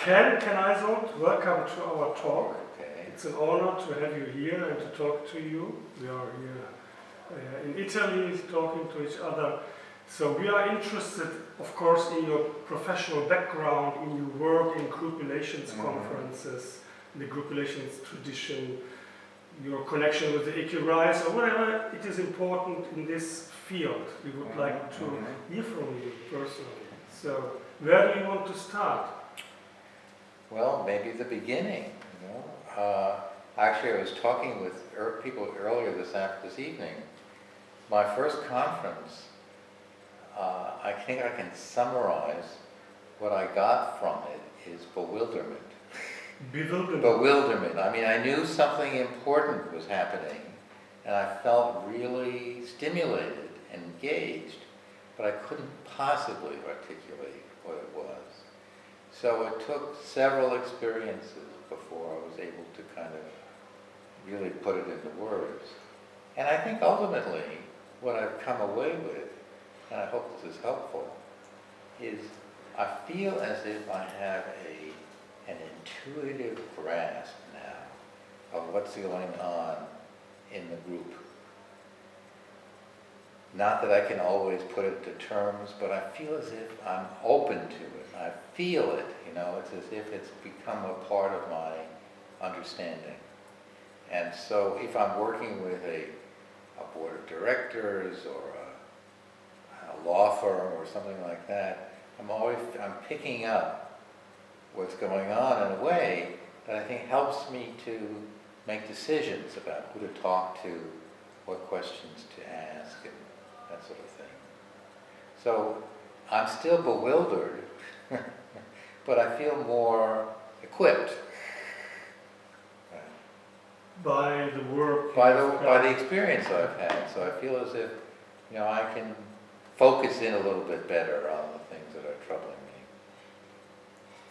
Ken Eisold, welcome to our talk. Okay. It's an honor to have you here and to talk to you. We are here in Italy talking to each other. So we are interested, of course, in your professional background, in your work in group relations conferences, in the group relations tradition, your connection with the EQRISE, or whatever it is important in this field. We would like to hear from you personally. So where do you want to start? Well, maybe the beginning. Actually, I was talking with people earlier this evening. My first conference, I think I can summarize what I got from it is bewilderment. Bewilderment. I mean, I knew something important was happening, and I felt really stimulated and engaged, but I couldn't possibly articulate what it was. So it took several experiences before I was able to kind of really put it into words. And I think ultimately what I've come away with, and I hope this is helpful, is I feel as if I have an intuitive grasp now of what's going on in the group. Not that I can always put it to terms, but I feel as if I'm open to it. I feel it, it's as if it's become a part of my understanding. And so if I'm working with a board of directors or a law firm or something like that, I'm picking up what's going on in a way that I think helps me to make decisions about who to talk to, what questions to ask, and that sort of thing. So I'm still bewildered, but I feel more equipped. By the work? By the experience I've had. So I feel as if, I can focus in a little bit better on the things that are troubling me.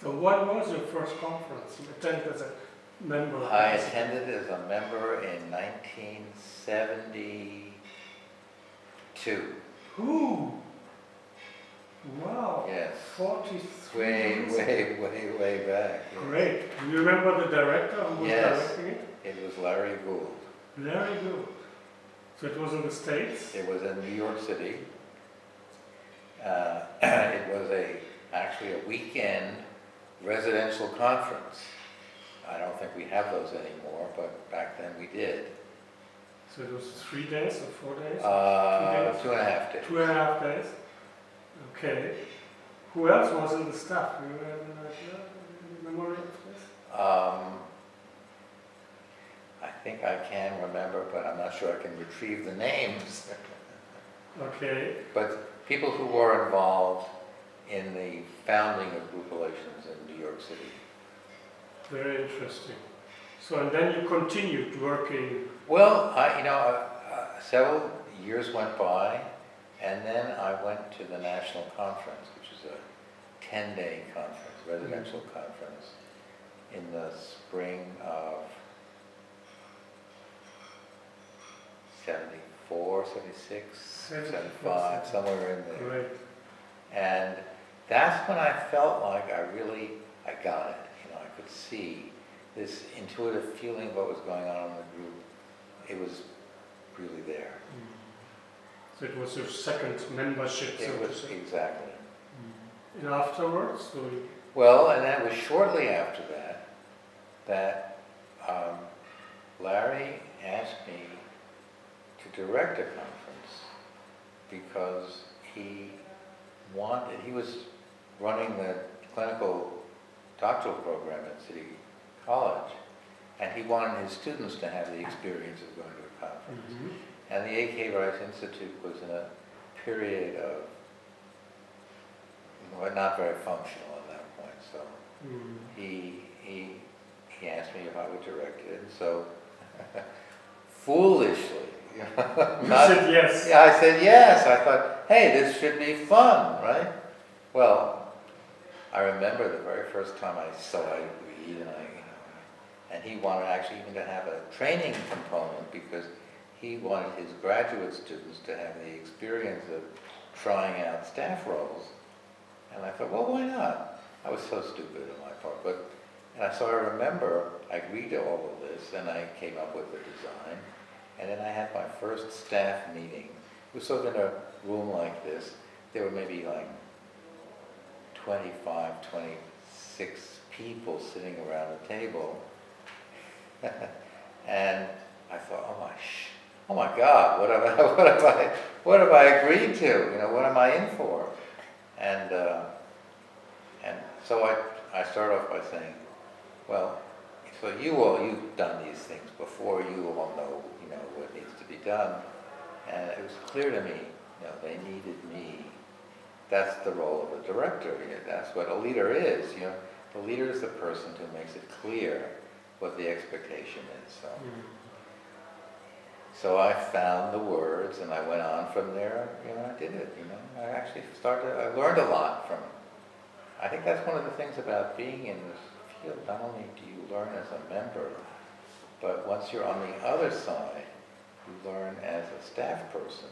So what was your first conference? You attended as a member? I attended as a member in 1972. Ooh! Wow! Yes. 43 years. Way back. Yes. Great. Do you remember the director who was directing it? It was Larry Gould. Larry Gould. So it was in the States? It was in New York City. It was actually a weekend residential conference. I don't think we have those anymore, but back then we did. So it was 3 days or 4 days? 2 and a half days. 2.5 days. Okay. Who else was in the staff? Do you have an idea, any memory of this? I think I can remember, but I'm not sure I can retrieve the names. Okay. But people who were involved in the founding of group relations in New York City. Very interesting. So, and then you continued working? Well, several years went by, and then I went to the national conference, which is a 10-day conference, residential conference, in the spring of 74, 76, 75, somewhere in there. Great. And that's when I felt like I got it. I could see this intuitive feeling of what was going on in the group. It was really there. So it was your second membership, It was, exactly. And afterwards? Well, and that was shortly after that Larry asked me to direct a conference because he was running the clinical doctoral program at City College, and he wanted his students to have the experience of going to a conference. And the A.K. Rice Institute was in a period of not very functional at that point, so he asked me if I would direct it, and so foolishly, you said yes. Yeah, I said yes. I thought, hey, this should be fun, right? Well, I remember the very first time I agreed, and he wanted actually even to have a training component because he wanted his graduate students to have the experience of trying out staff roles. And I thought, well, why not? I was so stupid in my part. So I remember I agreed to all of this, and I came up with the design, and then I had my first staff meeting. It was sort of in a room like this. There were maybe like 25, 26 people sitting around the table. And I thought, oh my God, what have I agreed to? You know, what am I in for? And so I start off by saying, well, so you've done these things before, you all know, you know, what needs to be done. And it was clear to me, you know, they needed me. That's the role of a director. You know, that's what a leader is. You know, the leader is the person who makes it clear what the expectation is. So I found the words, and I went on from there. You know, I did it. You know, I actually I learned a lot from it. I think that's one of the things about being in this field. Not only do you learn as a member, but once you're on the other side, you learn as a staff person,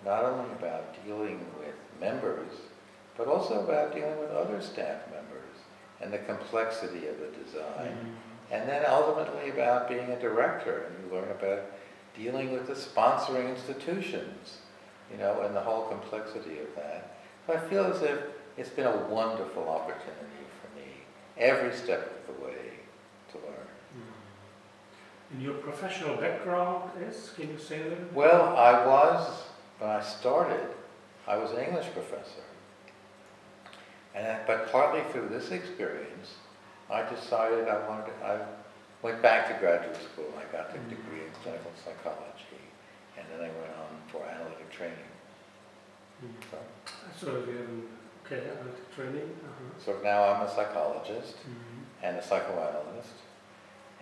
not only about dealing with members, but also about dealing with other staff members and the complexity of the design. And then ultimately about being a director, and you learn about dealing with the sponsoring institutions, you know, and the whole complexity of that. So I feel as if it's been a wonderful opportunity for me, every step of the way, to learn. And your professional background is, can you say a little bit? Well, when I started, I was an English professor. But partly through this experience, I decided I went back to graduate school. I got a degree in clinical psychology, and then I went on for analytic training. So analytic training. So now I'm a psychologist and a psychoanalyst.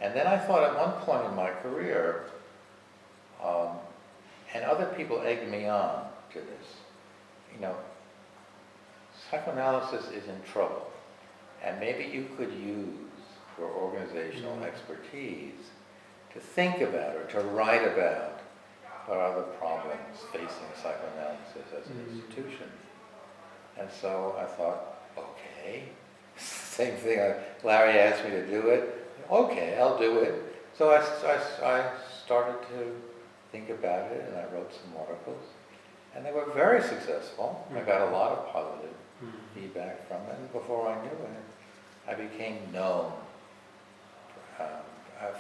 And then I thought at one point in my career, and other people egged me on to this, you know, psychoanalysis is in trouble, and maybe you could use your organizational expertise to think about or to write about what are the problems facing psychoanalysis as an institution. And so I thought, okay, same thing, Larry asked me to do it, okay, I'll do it. So I started to think about it, and I wrote some articles, and they were very successful. I got a lot of positive feedback from it, and before I knew it, I became known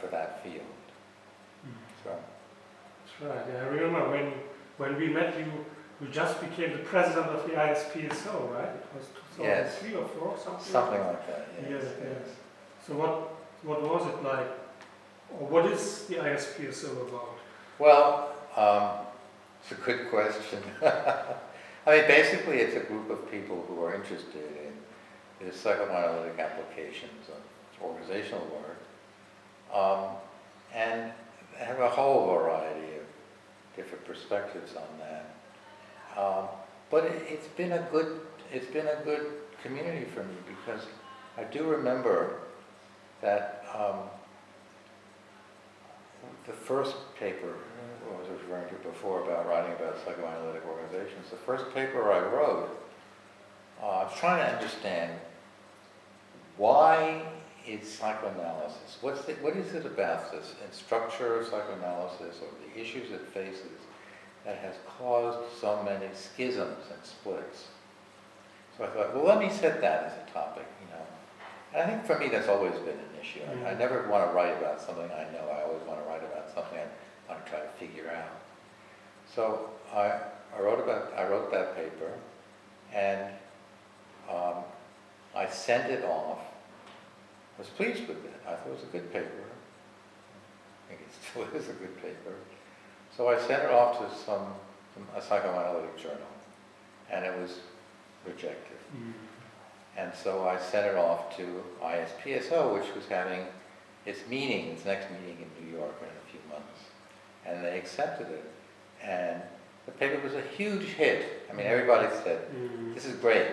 for that field. So. That's right. I remember when we met you just became the president of the ISPSO, right? It was 2003 or 4, something like that. Yes. Yes. So what was it like, or what is the ISPSO about? Well, it's a good question. I mean, basically, it's a group of people who are interested in the psychoanalytic applications of organizational work, and have a whole variety of different perspectives on that. But it's been a good community for me, because I do remember that the first paper, what I was referring to before about writing about psychoanalytic organizations, the first paper I wrote, I was trying to understand why is psychoanalysis, what is it about this and structure of psychoanalysis or the issues it faces that has caused so many schisms and splits. So I thought, well, let me set that as a topic, you know. And I think for me that's always been an issue. I never want to write about something I know. I always want to write about something I want to try to figure out. So I wrote that paper, and I sent it off. I was pleased with it. I thought it was a good paper. I think it still is a good paper. So I sent it off to a psychoanalytic journal, and it was rejected. And so I sent it off to ISPSO, which was having its next meeting in New York in a few months. And they accepted it. And the paper was a huge hit. I mean, everybody said, this is great.